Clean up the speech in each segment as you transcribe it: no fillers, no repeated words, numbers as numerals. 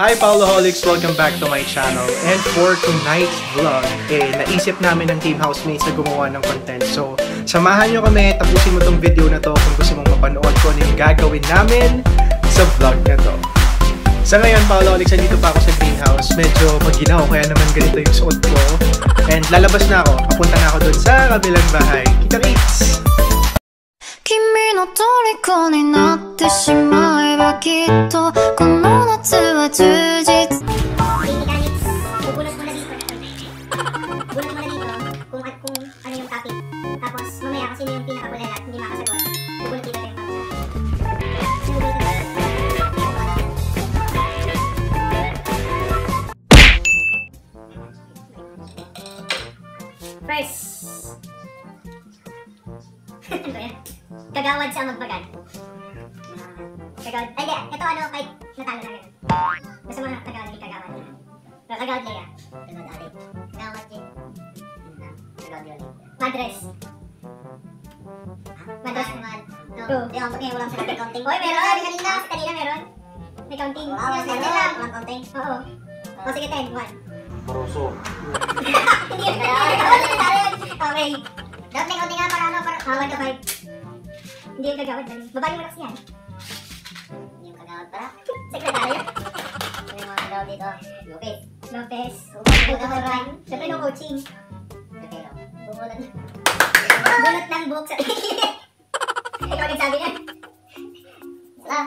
Hi Paoloholics! Welcome back to my channel. And for tonight's vlog, naisip namin ng team housemates na gumawa ng content. So, samahan nyo kami, tapusin mo tong video na to kung gusto mong mapanood ko ano yung gagawin namin sa vlog na to. Sa ngayon, Paoloholics, nandito pa ako sa greenhouse. Medyo maginaw, kaya naman ganito yung suot ko. And lalabas na ako. Papunta na ako dun sa kabilang bahay. Kita-kits! 君の虜になってしまえばきっとこの夏は充実 Bubunot mo na dito. Bunot mo na dito kung ano yung topic. Tapos mamaya kasi yung pinakabulela at hindi makasagot. Bubunot dito yung topic. First. Ano yan? Kagawad sa magbagan. Kagawad. Ay, hindi. Ito ano, kahit natalo na ganun. Basta mga kagawad, hindi kagawad. Kagawad Lea. Kagawad Ali. Kagawad Jin. Kagawad Yoli. Madres. Madres naman. Di ako ngayon walang sinabi counting. Uy, meron! Kanina! Kanina meron. May counting. Walang counting? Oo. O sige, 10. 1. Baroso. Hindi yun. Okay. Dapat may counting nga para ano, para 1 to 5. Hindi yung kagawad dali. Babae mo na kasi yan. Hindi yung kagawad para. Sekretaryo. Ano yung mga kagawad dito? Lopez. Lopez. Bubunot. Siyempre no coaching. Pero, bubunot. Bubunot ng buhok sa ikaw nagsabi yan.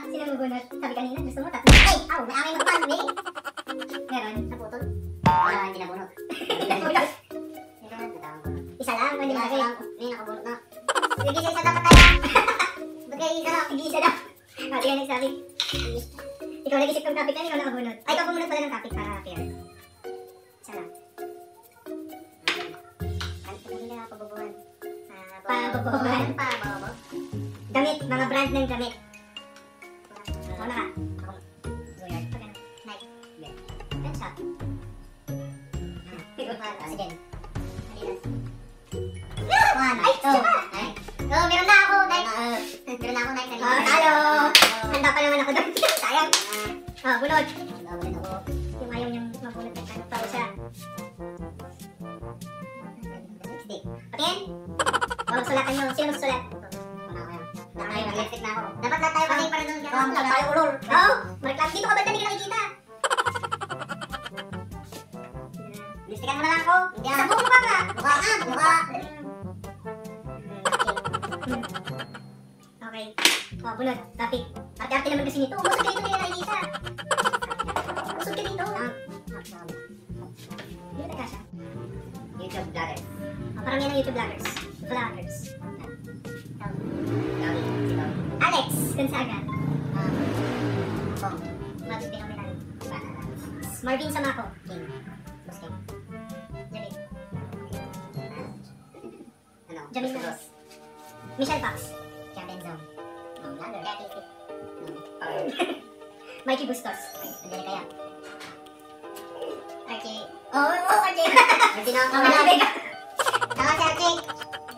Sino bubunot? Sabi kanina, gusto mo tatlo. Ay! Aw! May aming magpang. Meron? Naputol? Wala, hindi nabunot. Nabunot. Isa lang, hindi ba? May nakabunot na. Sige, isa dapat tayo. Ba't kayo isa lang? Sige, isa lang. Hindi ka nagsabi. Ikaw nag-isip ng topic na, ikaw nakabunot. Ay, ikaw bumunot pala ng topic para fair. Isa lang. Hindi na pabubuhan. Pabubuhan? Pabubuhan? Damit, mga brand ng damit. Ako na ka. Ako. Zoyard. Pagano? Nike. Pen shop. Si Jen. Adidas. 1, 2, 3. Oh, meron na ako, Nike. Meron na ako, Nike. Talo! Handa pa naman ako doon. Sayang. Bunot. Bunot ako. Yung ayaw niyang mabunot ng ano. Pao siya. Lipstick. Patingin? Sulatan niyo. Sino magsusulat? Lipstick na ako. Dapat lahat tayo kasi para doon. Lahat tayo ulol. Oo. Mariklam. Dito ka ba hindi ka nakikita? Lipstickan mo na lang ako. Sa buong mukha ka. Mukha. Okay. Bunot. Topic. Arte-arte naman kasi nito. Busog ka dito, hindi ka nakikita. Busog ka dito. Hindi ka kasha. YouTube vloggers. Parang yan ang YouTube vloggers. Vloggers. Alex Gonzaga. Marvin Samako. King. Boss King. Jamin. Jamin Ramos. Michelle Fox. Kevin Zong. Mikey Bustos. Andyan kaya. Archie. Archie. Archie na ako. Tama si Archie.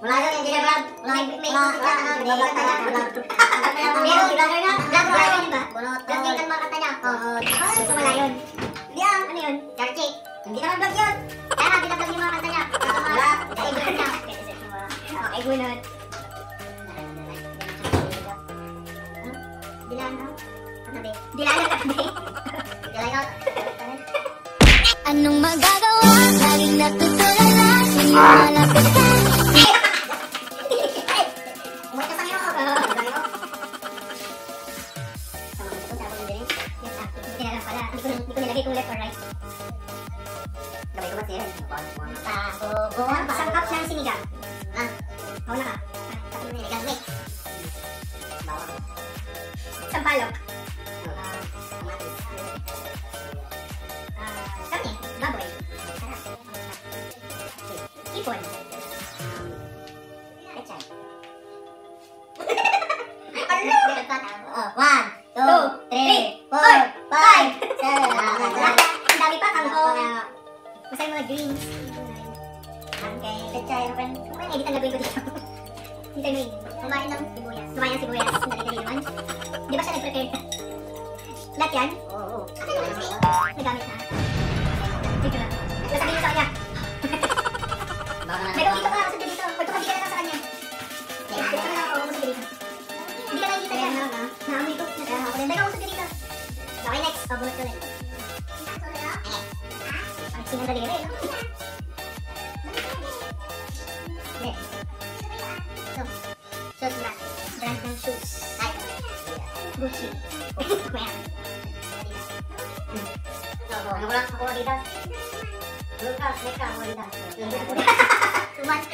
Wala doon, hindi na vlog. Meron, vlogger na. Vlogger na ba? Vlog yung kan mga kanta niya. Gusto mo na yun. Hindi ano yun? Archie. Hindi naman vlog yun. Kaya nga, binablog yung mga kanta niya. Wala. Kaibunan niya. Okay, bunot. Dilanaw. Katabi. Dilanaw katabi. Dilanaw. Anong magagawa? Laging natutulala sa'yo malapit ka. Umuwi ka sa ngayon. Hindi na lang pala. Hindi ko nilagay kung left or right. Gabay ko ba siya? Pabubuhan. Pasangkap ng sinigang. Ako na ka. Tapos mo niligang mix. Bawang. Sampalok. Kami, baboy. Ipon. Lechay. 1, 2, 3, 4, 5. Ang dami pa kangkong. Masaya mga greens. Okay, lechay. Kung edit ang gagawin ko dito. Hindi tayo mainin. Kumain ng sibuyas. Kumain ng sibuyas. Dali-dali naman. Di ba siya nag-prepare ka? Lahat yan? Oo. Ano naman Pabunot ko lang. Ang sinang daliri, no? Hindi. So, shoes brand. Brand ng shoes. Gucci. Meron. Ano ko lang ako Adidas? Lucas, Mecca, Adidas. Too much.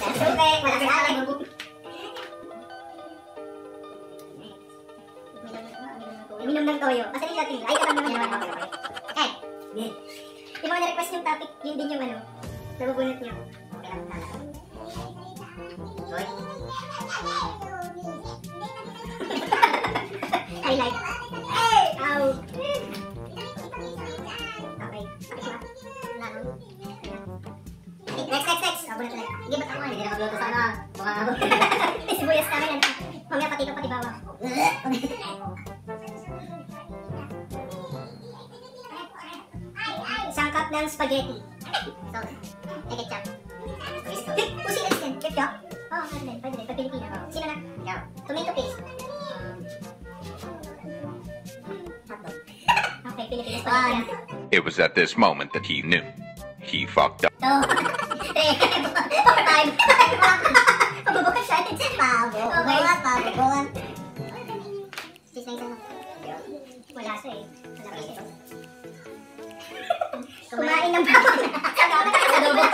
Okay, wala ka lang. Minom ng toyo. Asa rin natin? Ay, katang naman naman. Eh, yung mga na-request yung topic, yun din yung ano, nabubunot niyo. Okay lang, sana. Joy? Highlight. Hey! Ow! Okay. Next. Abunot ulit. Hindi ba't ako? Hindi na magluto sa ano. Mukhang abot. Sibuyas namin yan. Mamaya pati ito, pati bawang. Isang cup ng spaghetti. So, may ketchup. Kung sino din, ketchup? Oo, meron din. Pwede din, pag Pilipina. Sino na? Ikaw. Tomato paste. Hotdog. Okay, Pilipina spaghetti. It was at this moment that he knew. He fucked up. 2, 3, 4, 5. Pabubukas siya. Pabubukas. Sis na isang. Wala siya eh. Wala pa siya. Kumain ng bawang. Adobo.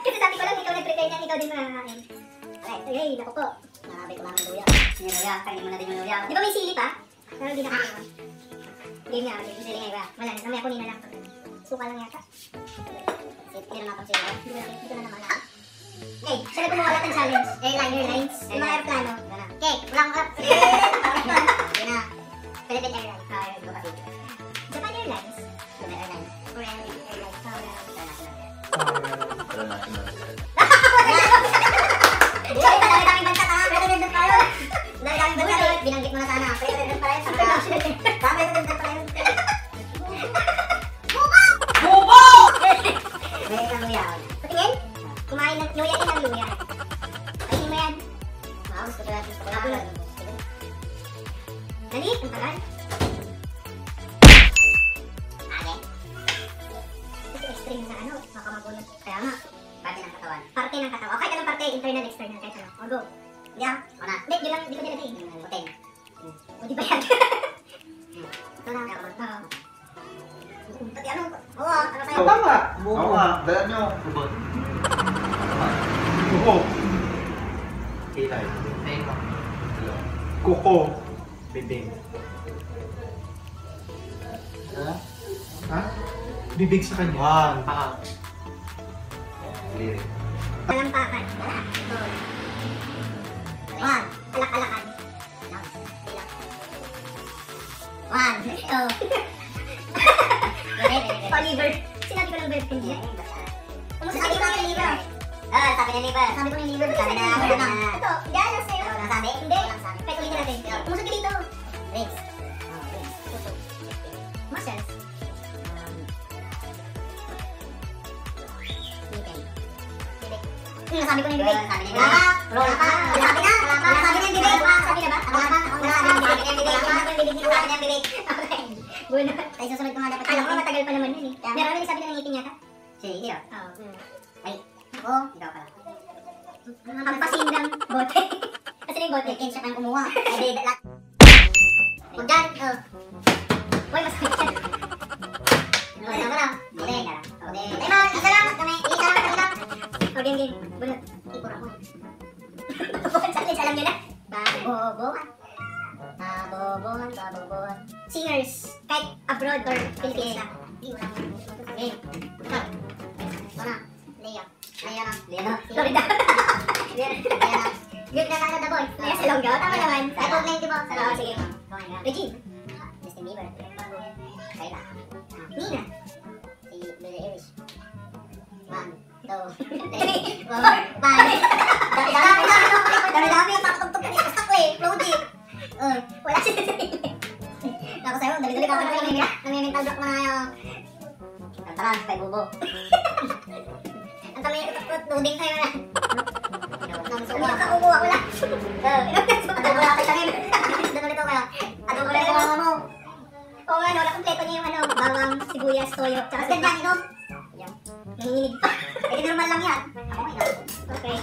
Kasi sabi ko lang, ikaw nag-prepare niyan, ikaw din makakain. Okay, naku po. Nakabay ko lang ng luya. Yung luya, kainin mo na din yung luya. Di ba may sili pa? Pero hindi na kainin mo. Game nga, game. Sili nga iba. Wala na, namaya kunin na lang. Suka lang yata. Hindi na natin sila. Dito na naman lang. Okay, siya na gumawa lahat ng challenge. Airlines. Yung mga aeroplano. Okay, wala kang harap. Yun na. Philippine Airlines. Japan Airlines. Korean Airlines. Sorry, dami-daming bansa ka. Redundant pa yun. Dami-daming bansa. Binanggit mo na sana. Redundant pa yun. Dami redundant pa yun. Bubo! May isang luya. Patingin? Kumain ng luya din ang luya. Patingin mo yan. Wow, gusto ko natin. Dali, ang tagal. Extreme na ano, makamabunot. Kaya nga, parte ng katawan. Parte ng katawan. Kahit anong parte, internal, external, kahit ano. O, go. Yeah. O na. Hindi, di ko nilagay. Puting. O, di ba yan? Ito na. Oo. Pati ano? Oo, ano tayo? Tama. Oo nga, dala nyo. Kuko. Kilay. Kuko. Bibig. Ha? Bibig sa kanya. Wang. Lirik. Malampakan. One. Alak-alakan. One. Two. Oliver. Sinabi ko ng verb hindi. Sabi ko ng liver. Sabi ng liver. Sabi ko ng liver. Sabi na. Ito. Diyan lang sa'yo. Nasabi? Hindi. Kahit ulitin natin. Umusap ka dito. Rings. Muscles. Nasabi ko na yung bibig. Sabi na yung bibig. Wala pa. Nasabi na. Nasabi na yung bibig. Sabi na ba? Wala pa. Nasabi na yung bibig. Nasabi na yung bibig. Nasabi na yung bibig. Okay. Bueno. Ay, susunod ko nga dapat. Alam ko matagal pa naman yun eh. Meron na sabi na ng ngipin yata. Sige, oo. Ay. Ako. Ikaw pala. Hampasin ng bote. Kasi na yung bote. Kinsa kang kumuha. Ay, di. Huwag dyan. Uy, masakit siya. Ano na? Hindi. Ay, ma. Isa lang. Kami. Isa lang. Kami lang. O, game. Bunot. Ipura mo. Babobohan. Challenge. Alam nyo na. Babobohan. Singers. Kahit abroad or Philippines lang. Okay. Ito na. Leia. Florida. Good na ano na boy. Leia sa Longgaw. Tama naman. Sa Apple name, diba? Oo, sige. Regine. Justin Bieber. Kayla. Nina. Si Billie Eilish. 1, 2, 3, 4, 5. Dami-dami yung taktok-tok kanina. Basta ko eh. Floaty. Wala siya sa sarili. Ako sa'yo, dali-dali ka ako nami-mental block mo na yung tara, kay Bobo. Ang kami loading tayo na. Umiyak ka, kukuha ko lang. Adobo lang kayo sa akin. Adobo lang ito kaya. Adobo lang ito mo. Oo nga, no, nakompleto niya yung ano, bawang, sibuyas, toyo, tsaka ganyan, no? Yan. Nanginginig pa. Pwede normal lang yan. Okay na. Okay.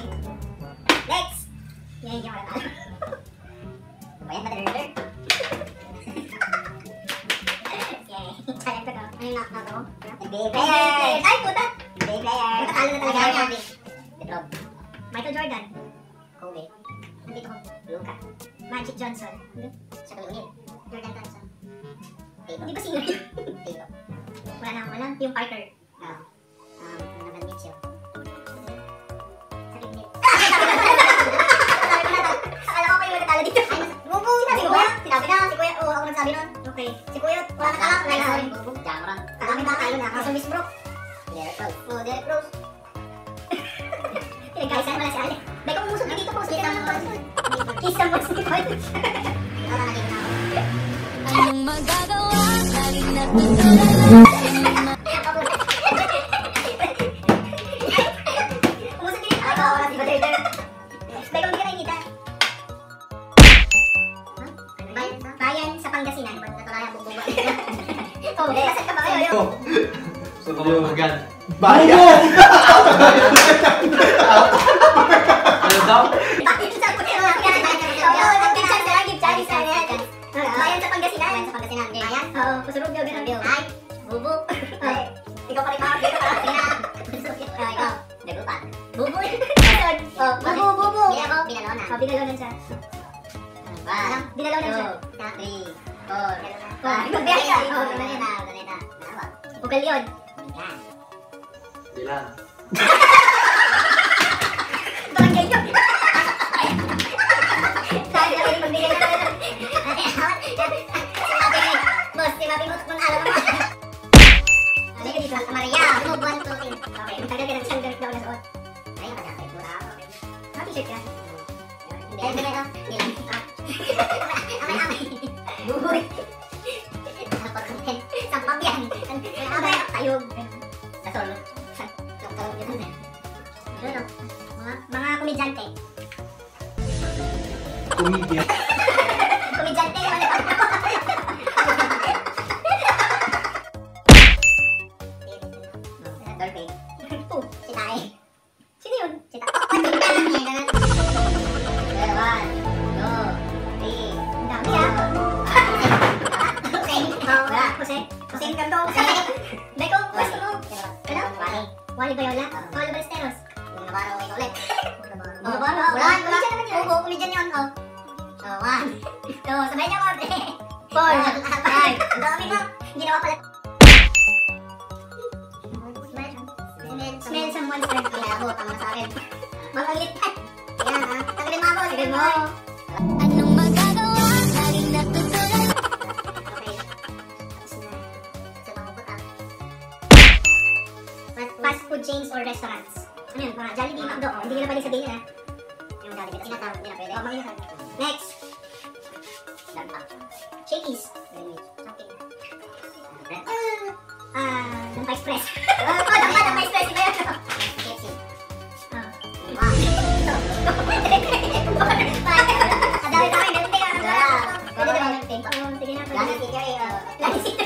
Next! Yan yung wala tayo. Bayan ba talaga? Yay. Challenge ko to. Ano yung knock mo? NBA player! Ay, puta! NBA player! Matatalo na talaga yan. Detrob. Michael Jordan. Kobe. Nandito ko. Luka. Magic Johnson. Sa Colonel. Jordan Thompson. Hindi ba sino yun? Tato. Wala na, wala. Yung Parker. Donovan Mitchell. Sa Pignet. Akala ko kayo matatalo dito. Bubu na si Kuya. Sinabi na si Kuya. Oo, ako nagsabi nun. Okay. Si Kuya, wala na kalak. Wala na. Bubu. Jamoran. Kami nakalo na. Kaso Miss Brooke. Derek Rose. Oo, Derek Rose. Pinagkaisan wala si Ale. Bay, kung umusog na dito po. Kita mo naman. Kiss ang boss ni Paul. Wala na dito na ako. Anong magagawa? Laging natutulala. Umusog din. Ay, wala si Bader. Bay, kung hindi ka nakikita. Bayan sa Pangasinan. Natulala bububa. Oh, kasat ka ba kayo? Sulugan. Bayan! Ano daw? Bakit sa Pangasinan? Bayan sa Pangasinan. Bayan sa Pangasinan. Bayan? Oo, Pusurog daw ganun. Ay, bubu. Ikaw pa rin mga dito ka. Ikaw. Dagupan. Bubu. Bubu, bubu. Binalonan. Binalonan siya. Binalonan siya. 3, 4, 5. Magbiyahe ka. Ganita. Pugalyon. Bilang. Barangay yun. Sabi na rin magbigay na rin. Boss, sinabi mo kung alam mo. Ano ka dito? Maria. Move 1, 2, 3. Okay, matagal ka ng isang ganit daw na suot. Ay, nakadakit mo na ako. T-shirt ka? Hindi na ito. Amay. Buhoy. Sampap yan. Amay, tayog. Sa solo. Mga komedyante. Comedian. Komedyante naman ito. Dolphin. Si Tae. Sino yun? Si Tae. Oh, si Tae. 1, 2, 3. Ang dami ah. Jose. Jose Encanto. Beko, gusto mo. Ano? Wally Bayola. Paulo Ballesteros. Navarro, ikaw ulit. Navarro. Wala. Comedian naman yun. Oo, comedian yun. 1, 2. Sabay niyo ko. 4, 5. Ang dami mo. Ginawa pala. Smell someone's friend. Kaya ako, tama na sa akin. Mga lipat. Yan ha. Tanggalin mo ako. Tanggalin mo. Anong magagawa? Laging natutulala. Okay. Tapos na. Sa mga putak. Fast food chains or restaurants. Ano yun? Mga Jollibee, McDo. Hindi nyo na pwede sabihin ha. Yung Jollibee. Tinatawag. Hindi na pwede. O, mga next. Shakey's. Something. Dampa Express. Dampa Express. Iba yun. KFC. Kadami-dami. Ganti ka. Pwede ba ganti? Sige na. Lani City. Lani City.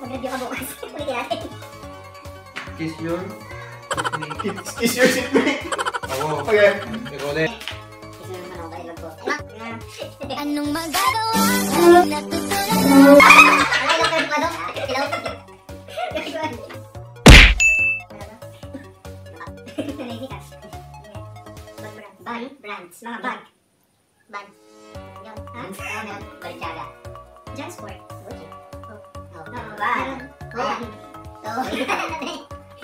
Mag-review ka bukas. Ulitin natin. Kiss your... Kiss your seatmate. Ako. Okay. Ikaw ulit. Kiss mo naman ako. Bahilog ko. Anong magagawa? Laging natutulala. Alay lang kayo pa doon. Hello? Bag brands. Mga bag. Bag. Yun. Ha? Balicaga. Jansport. Gucci. Bag.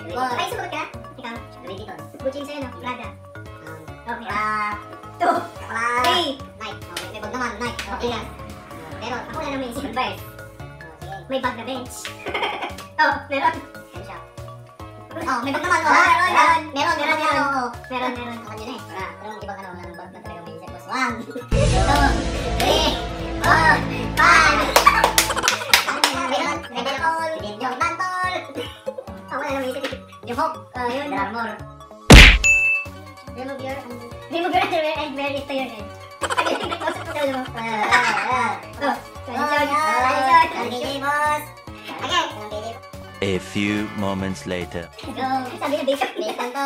Ay, sumunod ka? Ikaw? Louis Vuitton. Gucci yung sa'yo, no? Prada. Okay. 3. Nike. May bag naman. Nike. Okay. Meron. Ako wala naman yung Converse. May bag na bench. Meron. May bag naman. Meron. Meron. Ako yun eh. Wala. Pero yung ibang wala ng bag na talagang bench. 1, 2, 3, 4, 5. Meron. Yung Mantol. Wala naman yung yung Hope. Yun. There are more. Remove your underwear and wear it to your head. A few moments later. Sabi na basic. Basic lang to.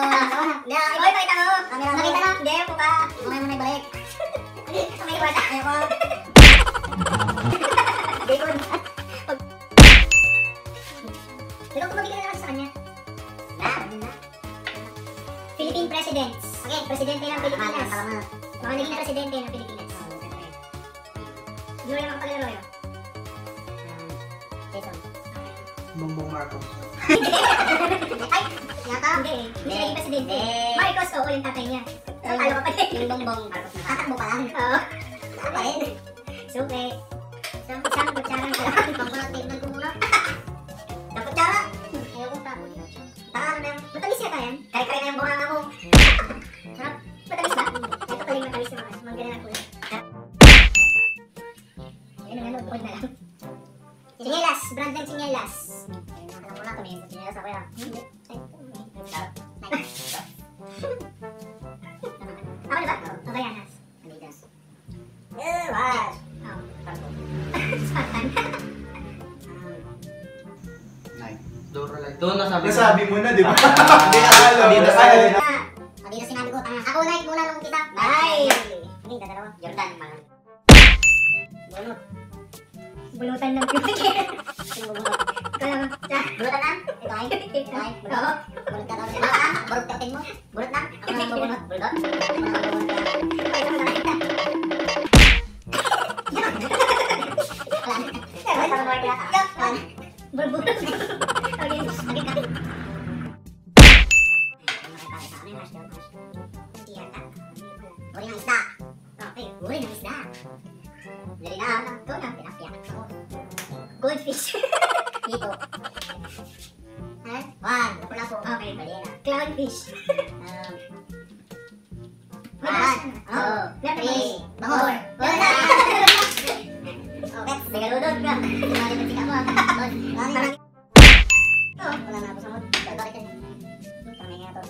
Ikaw, ipakita mo. Nakita na. Hindi, po ka. Okay mo na ibalik. May iwata. Ayoko. Bacon. Pero kung mabigyan na naman sa kanya. Philippine presidents. Okay, presidente ng Pilipinas. Mga naging presidente ng Pilipinas. Hindi mo naman paglaro yun. Bongbong Marcos. Ay, yata. Hindi eh. Hindi naging presidente. Marcos, oo, yung tatay niya. Pero talo ka pa din. Yung Bongbong Marcos na. Tatakbo pa lang. Oo. Tama rin. Supe. Isang kutsara ng kalaman. Pangkulat, tignan ko muna. Ang kutsara. Ayaw ko tapos. Taka ano na yung... Matamis yata yan. Kare-kare na yung bunganga mo. Sarap. Matamis ba? Ito paling matamis na mga. Mangga na kulay. Ayun na nga, bukod na lang. Sinyelas. Brand ng sinyelas. Alam mo na, tumingin sa sinyelas ako yan. Hindi. Ako na ba? Avayanas. Amigas. What? Oh. Spartan. Nine. Dora like. Doon nasabi. Nasabi mo na, di ba? Hindi na alam. Hindi na alam. Dito sinabi ko, ako like muna nung kita. Bye! Hindi, dalawa. Jordan, mga. Bunot. Bunutan ng putik. Sino bubunot? Ikaw lang. Bunutan na? Ito ay? Oo. Bunot ka daw. Bunot na? Burot ka mo? Bunot na? Ako na bubunot. Bulldog? Ako na bubunot ka. Ito mo nakita. Wala na. Wala na. Wala na. Bulbunot. Okay. Sakit ka. Uri ng isda. Okay, uri ng isda. Dali na. Ito na, tilapia. Goldfish. Dito. One. Lapu-lapu. Okay, mali na. Clownfish. One. Oh. Three. Bangor. Wala na. Okay, megalodon ka. Wala na tika mo. Wala na ako sa mood.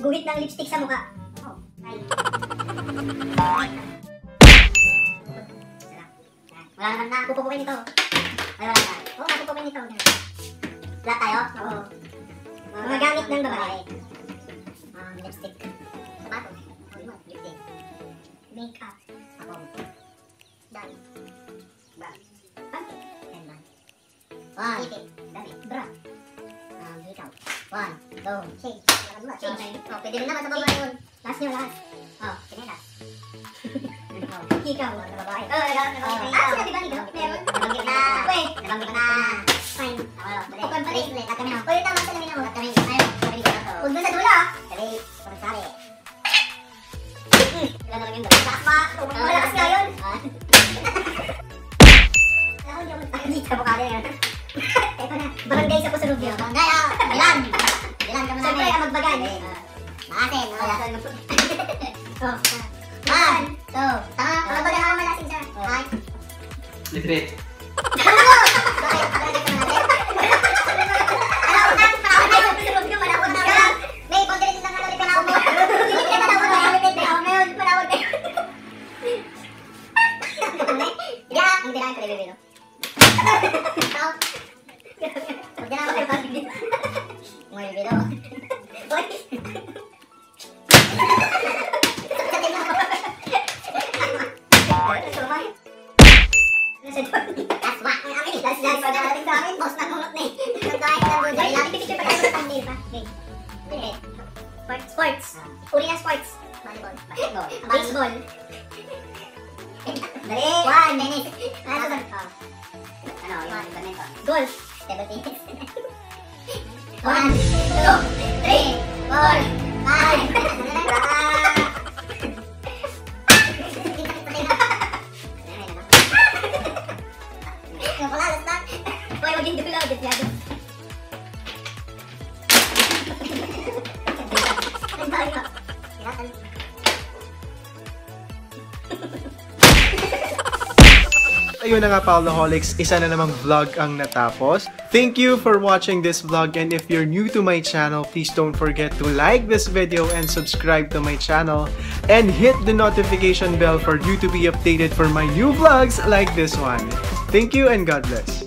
Guhit ng lipstick sa mukha. Oh. Wala naman na. Pupupukin nito. Ay, wala na. Oo, pupupukin nito. Lahat tayo? Oo. Mga gamit ng babae. Lipstick. Sapato. Lipstick. Makeup. Ako. Dami. Bag. Panty. Handbag. One. Ipit. Dami. Bra. Ikaw. One. Two. Shake. Shake. Oh, pwede rin naman sa babae yun. Last nyo, last. Oh, sinelas. Ikaw, sa babae. Sila diba nito? Meron? Nabanggit na. Wait. Nabanggit na. Fine. Open pa rin. Cut kami na. Uy, tama sa lamin ako. Cut kami. Ayun. Sabi ko na to. Huwag doon sa dulo. Sabi. Sabi. Wala na lang yung lakas ba? Malakas nga yun. Alam ko, hindi ako magpakalit sa bukali yan. Ito na. Barangay sa Pusurubyo. Barangay, Bilan. Bilan ka mo namin. Siyempre, ang magbagan. Maasin. Oh. One, two. Tama, magbagan na naman natin siya. Ay. Litret. May konti lang ano, panahon mo. Hindi ka na panahon mo. Ya, hindi na kayo bibilo. Out. Huwag na ako kayo pag-bibilo. Mga bibilo. Oy. Sakin mo. Sumay. Nasa doon. Last one. Last pa darating sa akin. Boss na kulot na eh. Nagkain na doon. Ay, lagi picture pa tayo sa hindi pa. Okay. Sports. Uri ng sports. Volleyball. Basketball. Baseball. Dali! One! Tennis! Ano? Ano? Yung badminton. Golf! Table tennis. 1, 2, 3, 4, 5! Yung pala, last na! Huwag maging dulaw, desyado. Ang bali mo. Hiratan. ayun na nga Paoloholics, isa na namang vlog ang natapos. Thank you for watching this vlog, and if you're new to my channel, please don't forget to like this video and subscribe to my channel and hit the notification bell for you to be updated for my new vlogs like this one. Thank you and God bless.